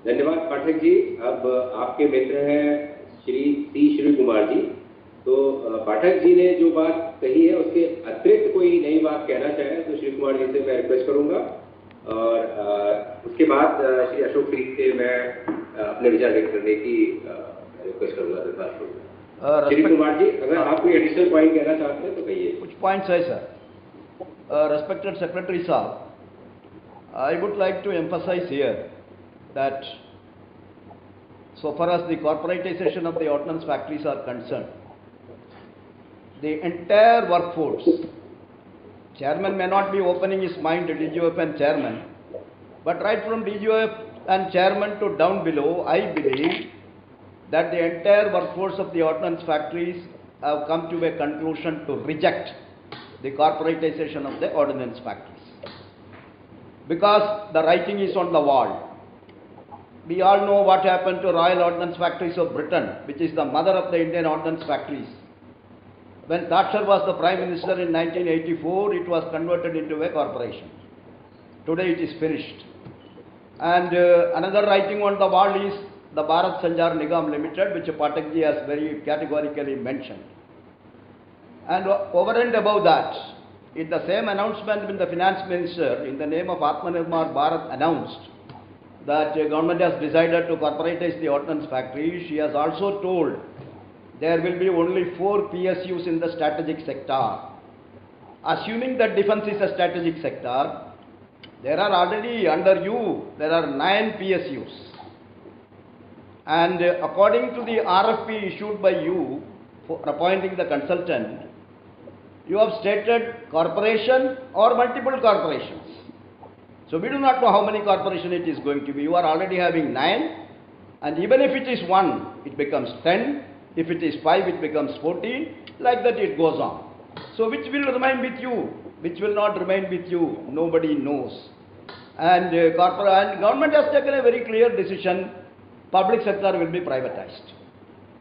धन्यवाद पाठक जी। अब आपके मित्र हैं श्री श्री कुमार जी। तो पाठक जी ने जो बात कही है उसके अतिरिक्त कोई नई बात कहना चाहे तो श्री कुमार जी से मैं रिक्वेस्ट करूंगा, और उसके बाद श्री अशोक सिंह से मैं अपने विचार व्यक्त करने की रिक्वेस्ट करूंगा, दरखास्त करूंगा। श्री कुमार जी, अगर आप कोई एडिशनल पॉइंट कहना चाहते हैं तो कहिए। कुछ पॉइंट्स है sir. Respected Secretary Saab, I would like to emphasize here that so far as the corporatization of the ordnance factories are concerned, the entire workforce, chairman may not be opening his mind to DGOF and chairman, but right from DGOF and chairman to down below, I believe that the entire workforce of the ordnance factories have come to a conclusion to reject the corporatization of the ordnance factories. Because the writing is on the wall. We all know what happened to Royal Ordnance Factories of Britain, which is the mother of the Indian ordnance factories. When Thatcher was the Prime Minister in 1984, it was converted into a corporation. Today it is finished. And another writing on the wall is the Bharat Sanchar Nigam Limited, which Pathak ji has very categorically mentioned. And over and above that, in the same announcement when the Finance Minister, in the name of Atmanirbhar Bharat, announced that government has decided to corporatize the ordnance factory, she has also told there will be only 4 PSUs in the strategic sector. Assuming that defense is a strategic sector, there are already under you, there are 9 PSUs. And according to the RFP issued by you for appointing the consultant, you have stated corporation or multiple corporations. So we do not know how many corporations it is going to be. You are already having 9, and even if it is 1, it becomes 10. If it is 5, it becomes 14. Like that it goes on. So which will remain with you? Which will not remain with you? Nobody knows. And government has taken a very clear decision. Public sector will be privatized.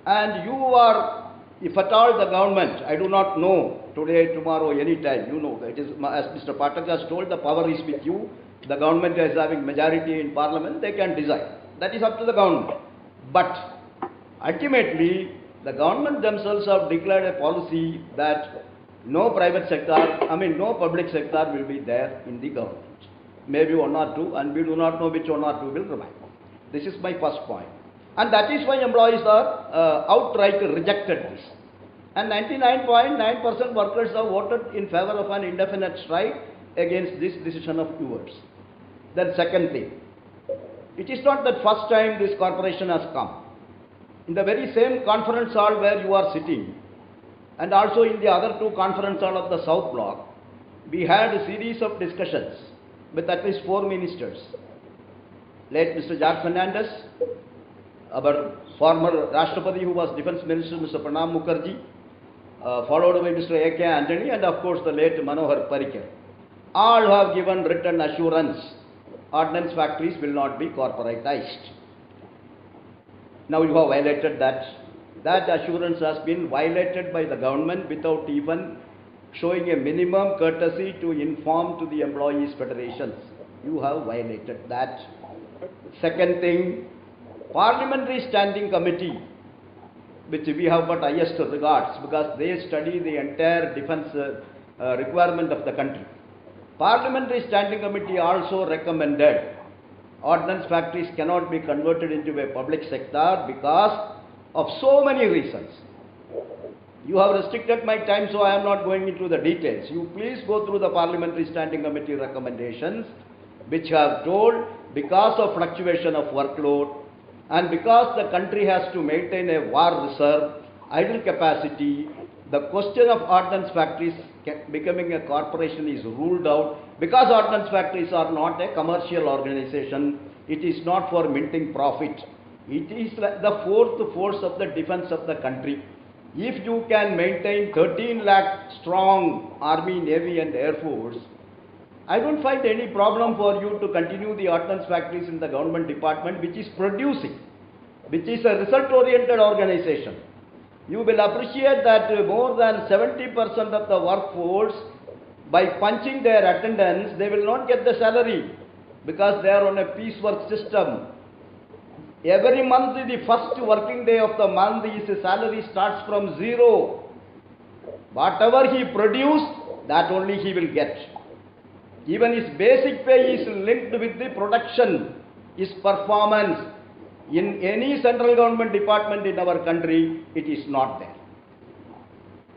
And you are, if at all the government, I do not know, today, tomorrow, any time, you know, it is, as Mr. Pathak has told, the power is with you. The government is having majority in parliament, they can decide. That is up to the government. But ultimately, the government themselves have declared a policy that no private sector, no public sector will be there in the government. Maybe 1 or 2, and we do not know which 1 or 2 will remain. This is my first point. And that is why employees are outright rejected this. And 99.9% workers have voted in favor of an indefinite strike against this decision of yours. Then second thing, it is not that first time this corporation has come. In the very same conference hall where you are sitting, and also in the other 2 conference halls of the South Block, we had a series of discussions with at least 4 ministers. Late Mr. Jack Fernandez, our former Rashtrapati who was Defense Minister, Mr. Pranab Mukherjee, followed by Mr. A.K. Antony, and of course the late Manohar Parrikar. All have given written assurance ordnance factories will not be corporatized. Now you have violated that. That assurance has been violated by the government without even showing a minimum courtesy to inform to the employees' federations. You have violated that. Second thing, Parliamentary Standing Committee, which we have got highest regards because they study the entire defense requirement of the country. Parliamentary Standing Committee also recommended ordnance factories cannot be converted into a public sector because of so many reasons. You have restricted my time, so I am not going into the details. You please go through the Parliamentary Standing Committee recommendations, which have told because of fluctuation of workload and because the country has to maintain a war reserve, idle capacity, the question of ordnance factories becoming a corporation is ruled out because ordnance factories are not a commercial organization. It is not for minting profit. It is like the 4th force of the defense of the country. If you can maintain 13 lakh strong army, navy and air force, I don't find any problem for you to continue the ordnance factories in the government department which is producing, which is a result-oriented organization. You will appreciate that more than 70% of the workforce, by punching their attendance, they will not get the salary because they are on a piecework system. Every month, the first working day of the month, his salary starts from zero. Whatever he produced, that only he will get. Even his basic pay is linked with the production, his performance. In any central government department in our country, it is not there.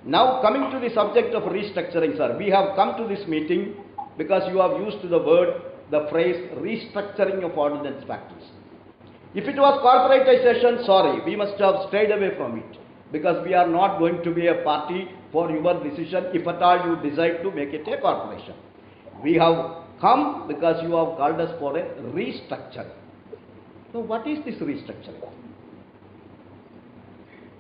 Now coming to the subject of restructuring, sir, we have come to this meeting because you have used the phrase restructuring of ordnance factories. If it was corporatization, sorry, we must have stayed away from it, because we are not going to be a party for your decision if at all you decide to make it a corporation. We have come because you have called us for a restructuring. So what is this restructuring?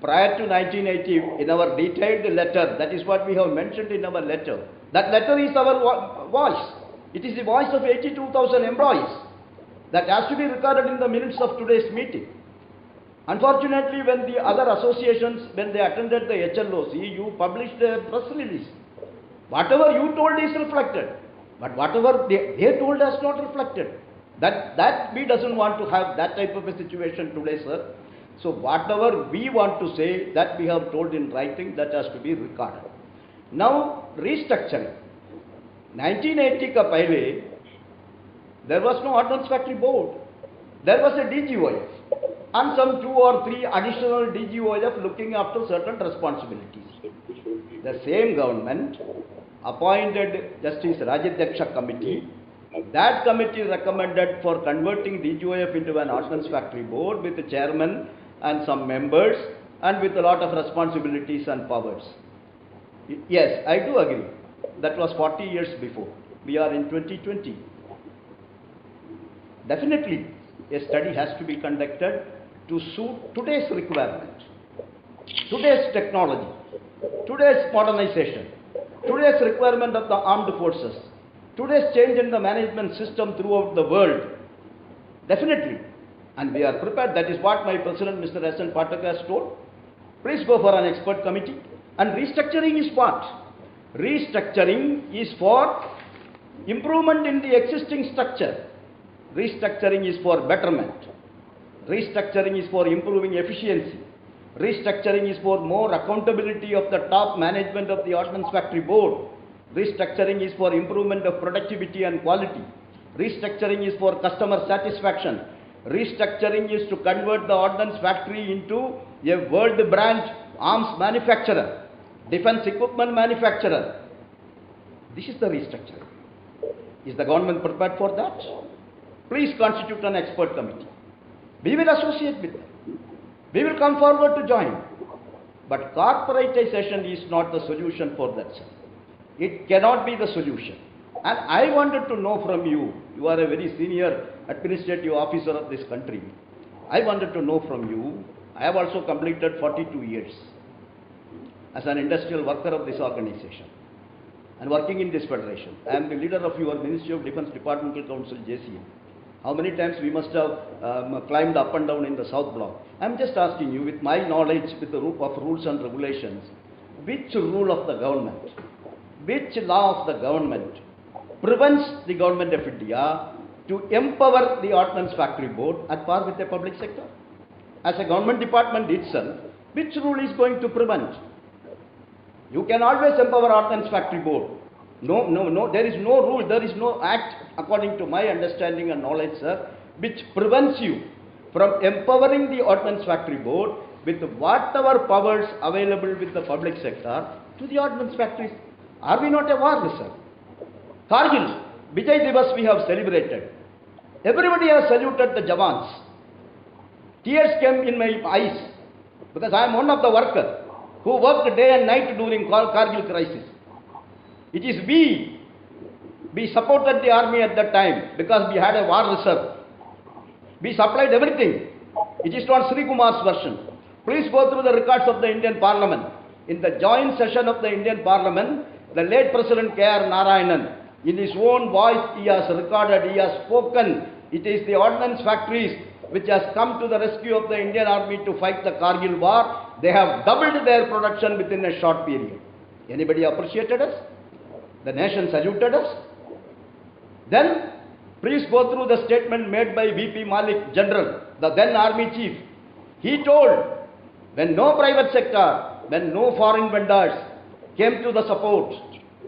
Prior to 1980, in our detailed letter, that is what we have mentioned in our letter. That letter is our voice. It is the voice of 82,000 employees that has to be recorded in the minutes of today's meeting. Unfortunately, when the other associations, when they attended the HLOC, you published a press release. Whatever you told is reflected, but whatever they told us not reflected. That we doesn't want to have that type of a situation today, sir. So whatever we want to say, that we have told in writing, that has to be recorded. Now, restructuring. 1980 ka pehle, there was no Ordnance Factory Board. There was a DGOF and some 2 or 3 additional DGOF looking after certain responsibilities. The same government appointed Justice Rajadhyaksha Committee. That committee recommended for converting DGOF into an Ordnance Factory Board with the chairman and some members and with a lot of responsibilities and powers. Yes, I do agree. That was 40 years before. We are in 2020. Definitely, a study has to be conducted to suit today's requirement, today's technology, today's modernization, today's requirement of the armed forces, today's change in the management system throughout the world. Definitely. And we are prepared. That is what my President, Mr. S.N. Pathak, has told. Please go for an expert committee. And restructuring is what? Restructuring is for improvement in the existing structure. Restructuring is for betterment. Restructuring is for improving efficiency. Restructuring is for more accountability of the top management of the Ordnance Factory Board. Restructuring is for improvement of productivity and quality. Restructuring is for customer satisfaction. Restructuring is to convert the Ordnance Factory into a world brand arms manufacturer, defense equipment manufacturer. This is the restructuring. Is the government prepared for that? Please constitute an expert committee. We will associate with them. We will come forward to join. But corporatization is not the solution for that, sir. It cannot be the solution. And I wanted to know from you, you are a very senior administrative officer of this country. I wanted to know from you, I have also completed 42 years as an industrial worker of this organization and working in this federation. I am the leader of your Ministry of Defence Departmental Council, JCM. How many times we must have climbed up and down in the South Block. I am just asking you, with my knowledge with the group of rules and regulations, which rule of the government, which law of the government prevents the government of India to empower the Ordnance Factory Board at par with the public sector? As a government department itself, which rule is going to prevent? You can always empower Ordnance Factory Board. No, there is no rule, there is no act, according to my understanding and knowledge, sir, which prevents you from empowering the Ordnance Factory Board with whatever powers available with the public sector to the ordnance factories. Are we not a war, sir? Kargil, Vijay Divas we have celebrated. Everybody has saluted the Jawans. Tears came in my eyes because I am one of the workers who worked day and night during Kargil crisis. It is we supported the army at that time because we had a war reserve. We supplied everything. It is not Sri Kumar's version. Please go through the records of the Indian Parliament. In the joint session of the Indian Parliament, the late President K.R. Narayanan, in his own voice, he has recorded, he has spoken. It is the ordnance factories which has come to the rescue of the Indian Army to fight the Kargil war. They have doubled their production within a short period. Anybody appreciated us? The nation saluted us. Then, Please go through the statement made by VP Malik, General, the then Army Chief. He told, when no private sector, when no foreign vendors came to the support,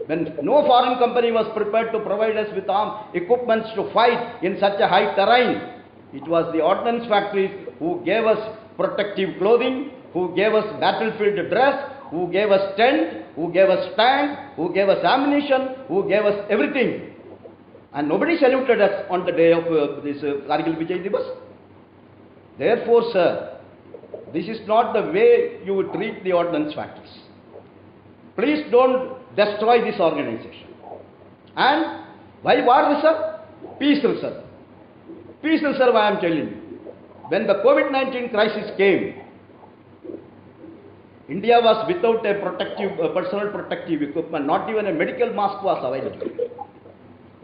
when no foreign company was prepared to provide us with armed equipments to fight in such a high terrain, it was the ordnance factories who gave us protective clothing, who gave us battlefield dress, who gave us tent, who gave us tank, who gave us ammunition, who gave us everything. And nobody saluted us on the day of this Kargil Vijay Divas. Therefore, sir, this is not the way you would treat the ordnance factories. Please don't destroy this organization. And why war reserve? Peace reserve. Peace reserve, I am telling you. When the COVID-19 crisis came, India was without a personal protective equipment. Not even a medical mask was available.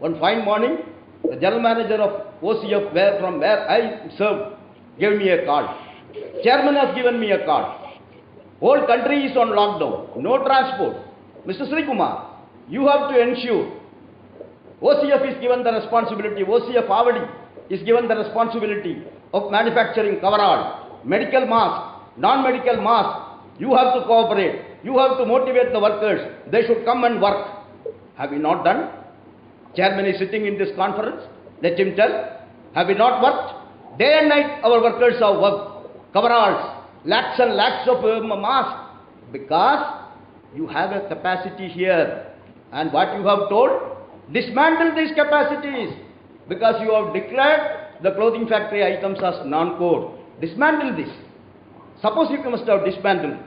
One fine morning, the general manager of OCF, from where I served, gave me a card. Chairman has given me a card. Whole country is on lockdown. No transport. Mr. Sri Kumar, you have to ensure. OCF is given the responsibility. OCF Avadi is given the responsibility of manufacturing coverall, medical mask, non-medical mask. You have to cooperate. You have to motivate the workers. They should come and work. Have we not done? Chairman is sitting in this conference. Let him tell. Have we not worked? Day and night our workers have worked. Coveralls, lakhs and lakhs of masks. Because you have a capacity here. And what you have told? Dismantle these capacities. Because you have declared the clothing factory items as non-core. Dismantle this. Suppose you must have dismantled.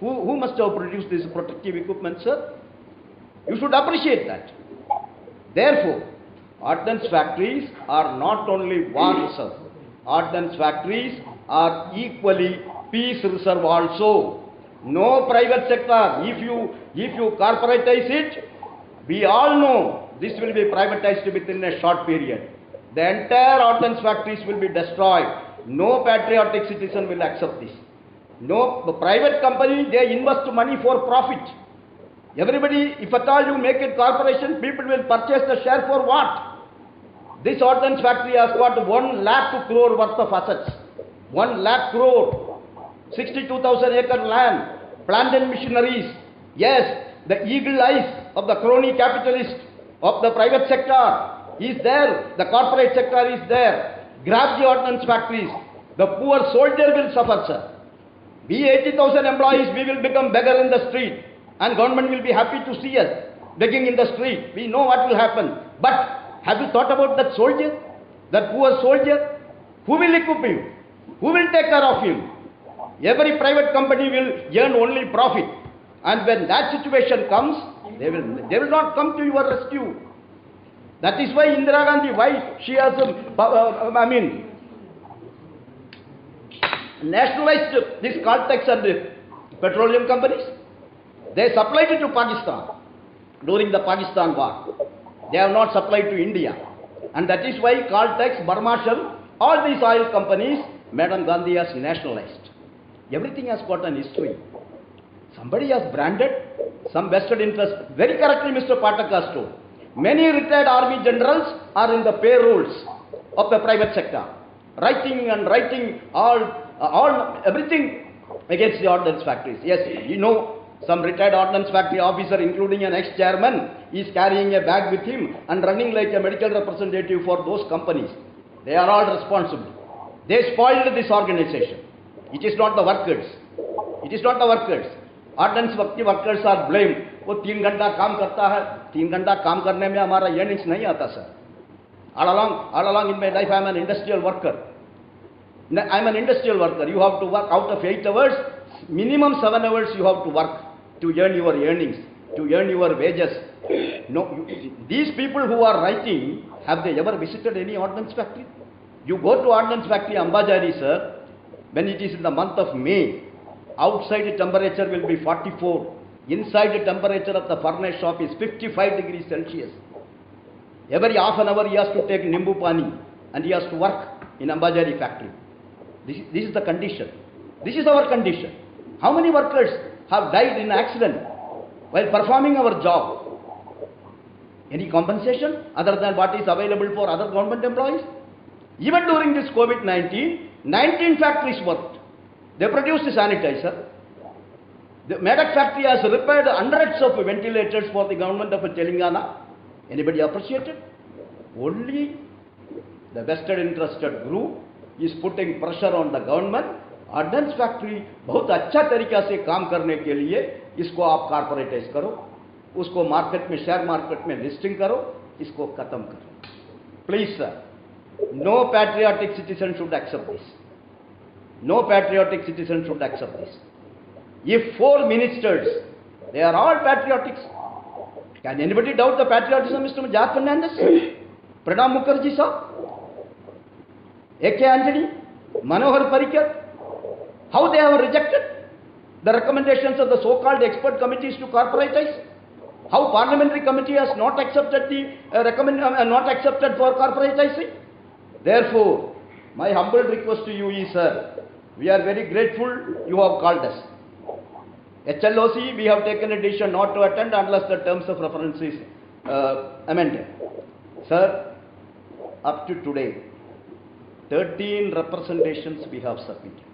Who must have produced this protective equipment, sir? You should appreciate that. Therefore, ordnance factories are not only war reserve. Ordnance factories are equally peace reserve also. No private sector. If you corporatize it, we all know this will be privatized within a short period. The entire ordnance factories will be destroyed. No patriotic citizen will accept this. No, the private company, they invest money for profit. Everybody, if at all you make it corporation, people will purchase the share for what? This ordnance factory has got 1 lakh crore worth of assets. 1 lakh crore. 62,000 acre land. Plant and machineries. Yes, the eagle eyes of the crony capitalist of the private sector is there. The corporate sector is there. Grab the ordnance factories. The poor soldier will suffer, sir. We 80,000 employees, we will become beggar in the street. And government will be happy to see us begging in the street. We know what will happen. But have you thought about that soldier? That poor soldier? Who will equip him? Who will take care of him? Every private company will earn only profit. And when that situation comes, they will not come to your rescue. That is why Indira Gandhi, why she has, nationalized these Caltex and the petroleum companies. They supplied it to Pakistan during the Pakistan war. They have not supplied to India. And that is why Caltex, Barmashal, all these oil companies, Madam Gandhi has nationalized. Everything has got an history. Somebody has branded some vested interest. Very correctly Mr. Patak has told. Many retired army generals are in the payrolls of the private sector. Writing everything against the ordnance factories. Yes, you know, some retired ordnance factory officer, including an ex-chairman, is carrying a bag with him and running like a medical representative for those companies. They are all responsible. They spoiled this organization. It is not the workers. It is not the workers. Ordnance workers are blamed. वो 3 घंटा काम करता है, 3 घंटा काम करने में हमारा earnings नहीं आता sir. All along in my life I am an industrial worker. I am an industrial worker. You have to work out of 8 hours, minimum 7 hours you have to work to earn your earnings, to earn your wages. No, these people who are writing, have they ever visited any ordnance factory? You go to ordnance factory Ambajari, sir, when it is in the month of May, outside the temperature will be 44. Inside the temperature of the furnace shop is 55 degrees Celsius. Every half an hour he has to take Nimbu Pani and he has to work in Ambajari factory. This is the condition. This is our condition. How many workers have died in accident while performing our job? Any compensation other than what is available for other government employees? Even during this COVID-19, 19 factories worked. They produced sanitizer. The Medak factory has repaired hundreds of ventilators for the government of Telangana. Anybody appreciated? Only the vested interested group is putting pressure on the government. Ordnance factory बहुत अच्छा तरीका से काम करने के लिए इसको आप कॉर्पोरेटाइज करो, उसको मार्केट में, शेयर मार्केट में लिस्टिंग करो, इसको खत्म करो. Please sir, no patriotic citizen should accept this. No patriotic citizen should accept this. If 4 ministers, they are all patriotics. Can anybody doubt the patriotism of Mr. Jaat Fernandez? Pranab Mukherjee sir? A.K. Anthony? Manohar Parrikar? How they have rejected the recommendations of the so-called expert committees to corporatize? How parliamentary committee has not accepted the not accepted for corporatizing? Therefore, my humble request to you is, sir, we are very grateful you have called us. HLOC, we have taken a decision not to attend unless the terms of reference is amended. Sir, up to today, 13 representations we have submitted,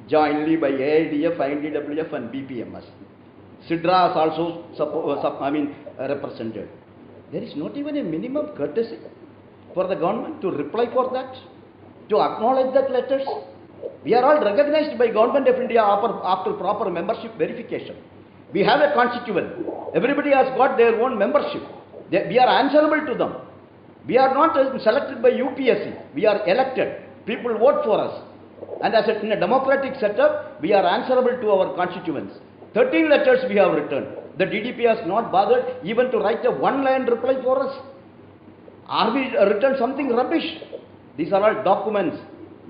jointly by AIDF, INDWF and BPMS. SIDRA has also represented. There is not even a minimum courtesy for the government to reply for that, to acknowledge that letters. We are all recognized by Government of India after proper membership verification. We have a constituent. Everybody has got their own membership. We are answerable to them. We are not selected by UPSC. We are elected. People vote for us. And as in a democratic setup, we are answerable to our constituents. 13 letters we have written. The DDP has not bothered even to write a one-line reply for us. Are we written something rubbish? These are all documents.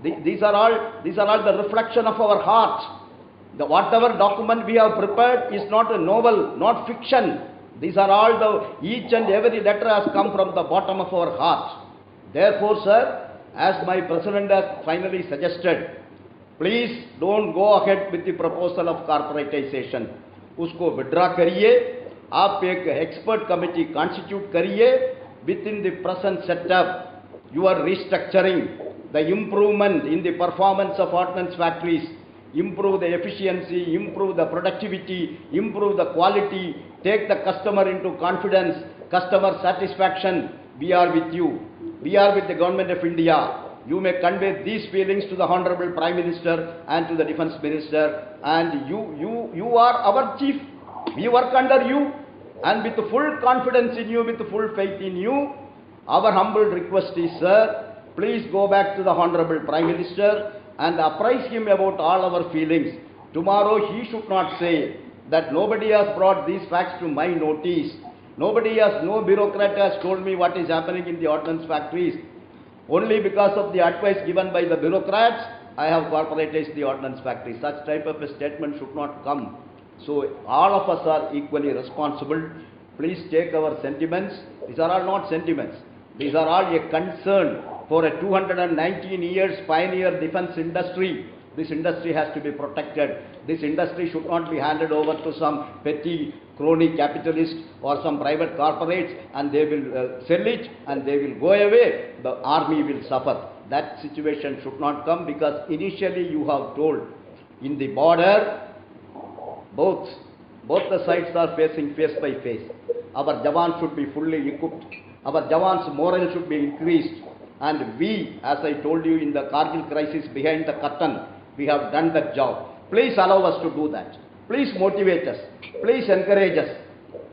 These are all the reflection of our heart. Whatever document we have prepared is not a novel, not fiction. These are all each and every letter has come from the bottom of our heart. Therefore, sir, as my president has finally suggested, please don't go ahead with the proposal of corporatization. Usko withdraw kariye, aap ek expert committee constitute kariye. Within the present setup, you are restructuring the improvement in the performance of ordnance factories, improve the efficiency, improve the productivity, improve the quality, take the customer into confidence, customer satisfaction. We are with you. We are with the Government of India. You may convey these feelings to the Honorable Prime Minister and to the Defence Minister, and you are our chief. We work under you, and with full confidence in you, with full faith in you, our humble request is, sir, please go back to the Honorable Prime Minister and apprise him about all our feelings. Tomorrow he should not say that nobody has brought these facts to my notice. No bureaucrat has told me what is happening in the ordnance factories. Only because of the advice given by the bureaucrats, I have corporatized the ordnance factory. Such type of a statement should not come. So all of us are equally responsible. Please take our sentiments. These are all not sentiments. These are all a concern for a 219 years pioneer defense industry. This industry has to be protected. This industry should not be handed over to some petty crony capitalist or some private corporates, and they will sell it and they will go away. The army will suffer. That situation should not come, because initially you have told in the border, both the sides are facing face by face. Our Jawans should be fully equipped. Our Jawans' morale should be increased. And we, as I told you in the Kargil crisis behind the curtain, we have done that job. Please allow us to do that. Please motivate us. Please encourage us.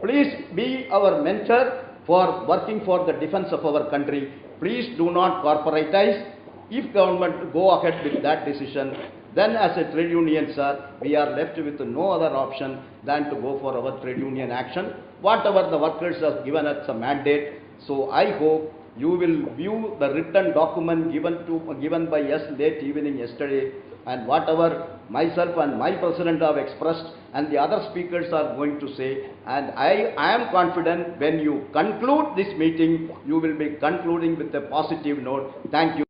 Please be our mentor for working for the defense of our country. Please do not corporatize. If government go ahead with that decision, then as a trade union, sir, we are left with no other option than to go for our trade union action, whatever the workers have given us a mandate. So I hope you will view the written document given by us late evening yesterday, and whatever myself and my president have expressed and the other speakers are going to say, and I am confident when you conclude this meeting, you will be concluding with a positive note. Thank you.